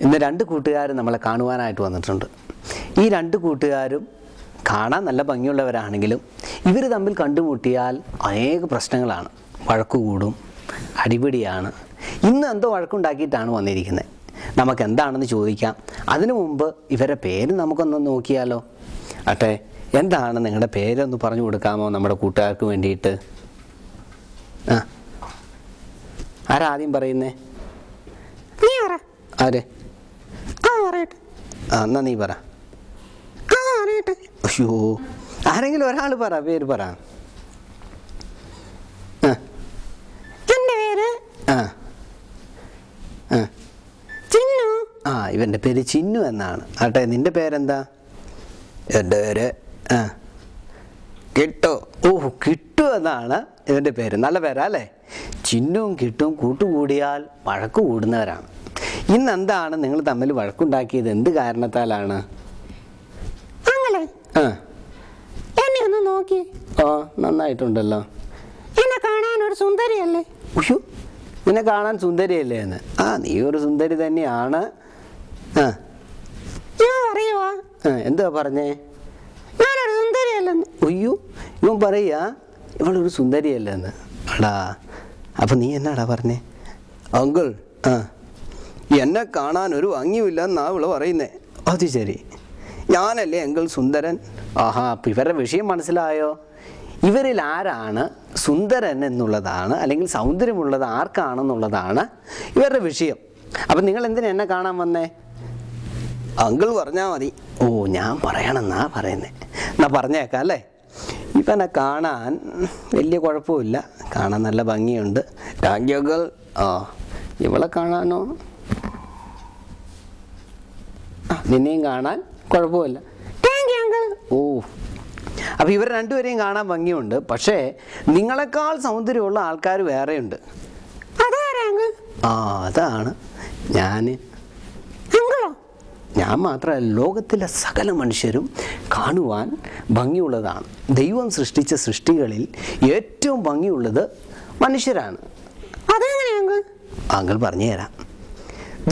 ഇന്ന് രണ്ട് കൂട്ടുകാരും നമ്മളെ കാണുവാനായിട്ട് വന്നിട്ടുണ്ട്. ഈ രണ്ട് കൂട്ടുകാരും കാണാൻ നല്ല ഭംഗിയുള്ളവരാണെങ്കിലും ഇവർ തമ്മിൽ കണ്ടുമുട്ടിയാൽ അനേക പ്രശ്നങ്ങളാണ്. വഴക്ക് കൂടും, അടിപിടിയാണ്. ഇന്ന് എന്തോ വഴക്കുണ്ടാക്കിയിട്ടാണ് വന്നിരിക്കുന്നത്. നമുക്ക് എന്താണെന്ന് ചോദിക്കാം. അതിനു മുമ്പ് ഇവരുടെ പേര് നമുക്കൊന്ന് നോക്കിയാലോ? അട്ടെ, എന്താണ് നിങ്ങളുടെ പേരൊന്ന് പറഞ്ഞു കൊടുക്കാമോ നമ്മുടെ കൂട്ടുകാർക്ക് വേണ്ടിയിട്ട്? ആരാദ്യം പറയുന്നേ? ആര്? എന്നാ നീ പറ. അയ്യോ, ആരെങ്കിലും ഒരാൾ പറ, പേര് പറ. ഇവന്റെ പേര് ചിന്നു എന്നാണ്. ആട്ടെ, നിന്റെ പേരെന്താ? എൻ്റെ പേര് കിട്ടു. കിട്ടു എന്നാണ് ഇവൻ്റെ പേര്. നല്ല പേരാ അല്ലേ? ചിന്നുവും കിട്ടും കൂട്ടുകൂടിയാൽ വഴക്ക് കൂടുന്നവരാണ്. ഇന്നെന്താണ് നിങ്ങൾ തമ്മിൽ വഴക്കുണ്ടാക്കിയത്? എന്ത് കാരണത്താലാണ്? നന്നായിട്ടുണ്ടല്ലോ. എന്നെ കാണാൻ ഒരു സുന്ദരിയല്ലേ? നിന്നെ കാണാൻ സുന്ദരിയല്ലേ എന്ന്? നീ ഒരു സുന്ദരി തന്നെയാണ്. എന്താ പറഞ്ഞേ? ഞാനൊരു സുന്ദരിയല്ലെന്ന്. അയ്യോ, ഇവൻ പറയാ ഇവളൊരു സുന്ദരിയല്ലെന്ന്. അടാ, അപ്പൊ നീ എന്നാടാ പറഞ്ഞേ? അങ്കിൾ, എന്നെ കാണാൻ ഒരു ഭംഗിയുമില്ലെന്നാ ഇവള് പറയുന്നേ. അത് ശരി, ഞാനല്ലേ അങ്കിൾ സുന്ദരൻ? അപ്പം ഇവരുടെ വിഷയം മനസ്സിലായോ? ഇവരിൽ ആരാണ് സുന്ദരൻ എന്നുള്ളതാണ്, അല്ലെങ്കിൽ സൗന്ദര്യമുള്ളത് ആർക്കാണെന്നുള്ളതാണ് ഇവരുടെ വിഷയം. അപ്പം നിങ്ങൾ എന്തിനാ എന്നെ കാണാൻ വന്നേ? അങ്കിൾ പറഞ്ഞാൽ മതി. ഞാൻ പറയണമെന്നാ പറയുന്നേ. എന്നാ പറഞ്ഞേക്കാം അല്ലേ? ഇവനെ കാണാൻ വലിയ കുഴപ്പമില്ല, കാണാൻ നല്ല ഭംഗിയുണ്ട്. Thank you uncle. ഇവളെ കാണാനോ? നിന്നെയും കാണാൻ കുഴപ്പമില്ല. അപ്പം ഇവർ രണ്ടുപേരെയും കാണാൻ ഭംഗിയുണ്ട്. പക്ഷേ നിങ്ങളെക്കാൾ സൗന്ദര്യമുള്ള ആൾക്കാർ വേറെയുണ്ട്. അതാണ് ഞാൻ മാത്രമല്ല, ലോകത്തിലെ സകല മനുഷ്യരും കാണുവാൻ ഭംഗിയുള്ളതാണ്. ദൈവം സൃഷ്ടിച്ച സൃഷ്ടികളിൽ ഏറ്റവും ഭംഗിയുള്ളത് മനുഷ്യരാണ്. അങ്കിൾ പറഞ്ഞു തരാം.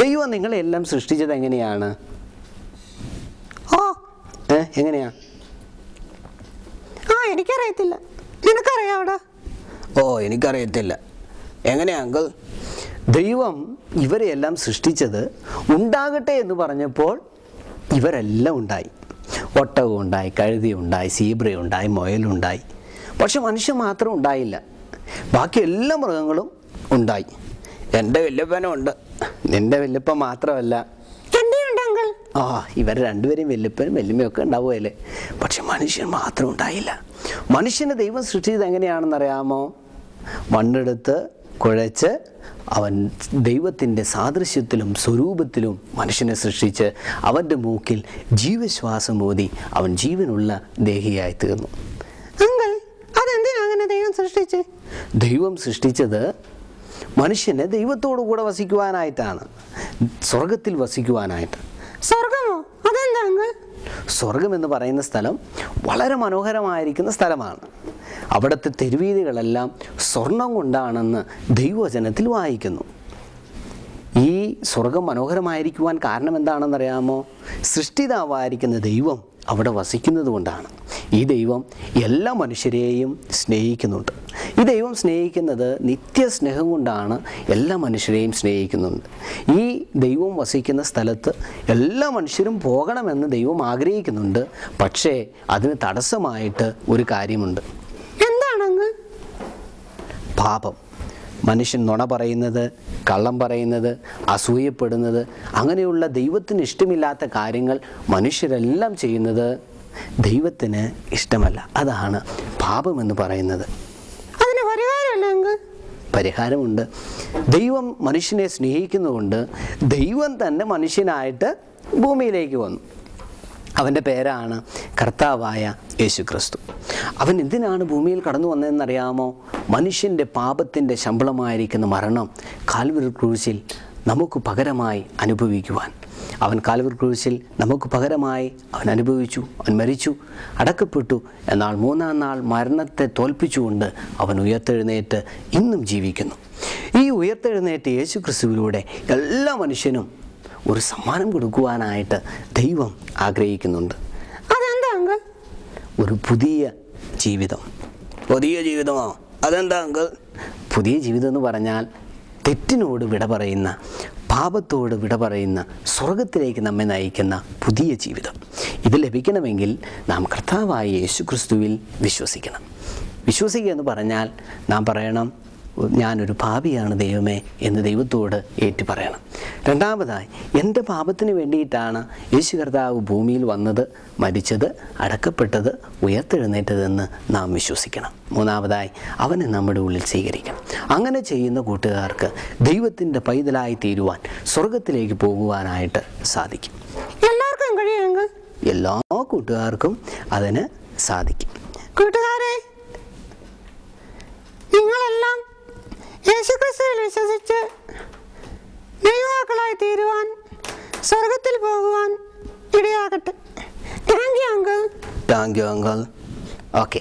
ദൈവം നിങ്ങളെല്ലാം സൃഷ്ടിച്ചത് എങ്ങനെയാണ്? എങ്ങനെയാ? എനിക്കറിയത്തില്ല. നിനക്കറിയാവടാ? എനിക്കറിയത്തില്ല. എങ്ങനെയാ അങ്കിൾ? ദൈവം ഇവരെല്ലാം സൃഷ്ടിച്ചത് ഉണ്ടാകട്ടെ എന്ന് പറഞ്ഞപ്പോൾ ഇവരെല്ലാം ഉണ്ടായി. ഒട്ടകമുണ്ടായി, കഴുതിയുണ്ടായി, സീബ്രയുണ്ടായി, മുയലുണ്ടായി. പക്ഷെ മനുഷ്യൻ മാത്രം ഉണ്ടായില്ല. ബാക്കി എല്ലാ മൃഗങ്ങളും ഉണ്ടായി. എൻ്റെ വല്യപ്പനും ഉണ്ട്. നിൻ്റെ വല്യപ്പൻ മാത്രമല്ല. ഇവർ രണ്ടുപേരും വല്യപ്പനും വല്യമ്മയൊക്കെ ഉണ്ടാവുകയല്ലേ? പക്ഷെ മനുഷ്യൻ മാത്രം ഉണ്ടായില്ല. മനുഷ്യനെ ദൈവം സൃഷ്ടിച്ചത് എങ്ങനെയാണെന്നറിയാമോ? മണ്ണെടുത്ത് കുഴച്ച് അവൻ ദൈവത്തിൻ്റെ സാദൃശ്യത്തിലും സ്വരൂപത്തിലും മനുഷ്യനെ സൃഷ്ടിച്ച് അവൻ്റെ മൂക്കിൽ ജീവശ്വാസം ഊതി അവൻ ജീവനുള്ള ദേഹിയായി തീർന്നു. ദൈവം സൃഷ്ടിച്ചത് മനുഷ്യനെ ദൈവത്തോടു കൂടെ വസിക്കുവാനായിട്ടാണ്, സ്വർഗത്തിൽ വസിക്കുവാനായിട്ട്. സ്വർഗമോ? അതെന്താ? സ്വർഗം എന്ന് പറയുന്ന സ്ഥലം വളരെ മനോഹരമായിരിക്കുന്ന സ്ഥലമാണ്. അവിടുത്തെ തെരുവീതികളെല്ലാം സ്വർണം കൊണ്ടാണെന്ന് ദൈവവചനത്തിൽ വായിക്കുന്നു. ഈ സ്വർഗം മനോഹരമായിരിക്കുവാൻ കാരണം എന്താണെന്നറിയാമോ? സൃഷ്ടിതാവായിരിക്കുന്ന ദൈവം അവിടെ വസിക്കുന്നത് കൊണ്ടാണ്. ഈ ദൈവം എല്ലാ മനുഷ്യരെയും സ്നേഹിക്കുന്നുണ്ട്. ഈ ദൈവം സ്നേഹിക്കുന്നത് നിത്യസ്നേഹം കൊണ്ടാണ്. എല്ലാ മനുഷ്യരെയും സ്നേഹിക്കുന്നുണ്ട്. ഈ ദൈവം വസിക്കുന്ന സ്ഥലത്ത് എല്ലാ മനുഷ്യരും പോകണമെന്ന് ദൈവം ആഗ്രഹിക്കുന്നുണ്ട്. പക്ഷേ അതിന് തടസ്സമായിട്ട് ഒരു കാര്യമുണ്ട്. എന്താണെന്ന്? പാപം. മനുഷ്യൻ നുണ പറയുന്നത്, കള്ളം പറയുന്നത്, അസൂയപ്പെടുന്നത്, അങ്ങനെയുള്ള ദൈവത്തിന് ഇഷ്ടമില്ലാത്ത കാര്യങ്ങൾ മനുഷ്യരെല്ലാം ചെയ്യുന്നത് ദൈവത്തിന് ഇഷ്ടമല്ല. അതാണ് പാപമെന്ന് പറയുന്നത്. പരിഹാരമുണ്ട്. ദൈവം മനുഷ്യനെ സ്നേഹിക്കുന്നതുകൊണ്ട് ദൈവം തന്നെ മനുഷ്യനായിട്ട് ഭൂമിയിലേക്ക് വന്നു. അവൻ്റെ പേരാണ് കർത്താവായ യേശുക്രിസ്തു. അവൻ എന്തിനാണ് ഭൂമിയിൽ കടന്നു വന്നതെന്നറിയാമോ? മനുഷ്യൻ്റെ പാപത്തിൻ്റെ ശമ്പളമായിരിക്കുന്ന മരണം കാൽവരി ക്രൂശിൽ നമുക്ക് പകരമായി അനുഭവിക്കുവാൻ. അവൻ കാൽവരി ക്രൂശിൽ നമുക്ക് പകരമായി അവൻ അനുഭവിച്ചു. അവൻ മരിച്ചു, അടക്കപ്പെട്ടു. എന്നാൽ മൂന്നാം നാൾ മരണത്തെ തോൽപ്പിച്ചുകൊണ്ട് അവൻ ഉയർത്തെഴുന്നേറ്റ് ഇന്നും ജീവിക്കുന്നു. ഈ ഉയർത്തെഴുന്നേറ്റ് യേശുക്രിസ്തുവിലൂടെ എല്ലാ മനുഷ്യനും ഒരു സമ്മാനം കൊടുക്കുവാനായിട്ട് ദൈവം ആഗ്രഹിക്കുന്നുണ്ട്. അതെന്താ അങ്കിൾ? ഒരു പുതിയ ജീവിതം. പുതിയ ജീവിതമോ? അതെന്താ അങ്കിൾ? പുതിയ ജീവിതം എന്ന് പറഞ്ഞാൽ തെറ്റിനോട് വിട പറയുന്ന, പാപത്തോട് വിട പറയുന്ന, സ്വർഗത്തിലേക്ക് നമ്മെ നയിക്കുന്ന പുതിയ ജീവിതം. ഇത് ലഭിക്കണമെങ്കിൽ നാം കർത്താവായ യേശുക്രിസ്തുവിൽ വിശ്വസിക്കണം. വിശ്വസിക്കുക എന്ന് പറഞ്ഞാൽ നാം പറയണം, ഞാനൊരു പാപിയാണ് ദൈവമേ എന്ന് ദൈവത്തോട് ഏറ്റുപറയണം. രണ്ടാമതായി, എൻ്റെ പാപത്തിന് വേണ്ടിയിട്ടാണ് യേശു കർത്താവ് ഭൂമിയിൽ വന്നത്, മരിച്ചത്, അടക്കപ്പെട്ടത്, ഉയർത്തെഴുന്നേറ്റതെന്ന് നാം വിശ്വസിക്കണം. മൂന്നാമതായി, അവനെ നമ്മുടെ ഉള്ളിൽ സ്വീകരിക്കണം. അങ്ങനെ ചെയ്യുന്ന കൂട്ടുകാർക്ക് ദൈവത്തിൻ്റെ പൈതലായി തീരുവാൻ, സ്വർഗത്തിലേക്ക് പോകുവാനായിട്ട് സാധിക്കും. എല്ലാവർക്കും കഴിയുമെങ്കിൽ എല്ലാ കൂട്ടുകാർക്കും അതിന് സാധിക്കും. കൂട്ടുകാരെ, നിങ്ങളെല്ലാം യേശുക്രിസ്തുവിൽ വിശ്വസിച്ച് ദൈവമക്കളായി തീരുവാൻ, സ്വർഗത്തിൽ പോകുവാൻ ഇടയാകട്ടെ. Thank you uncle. Thank you uncle. Okay.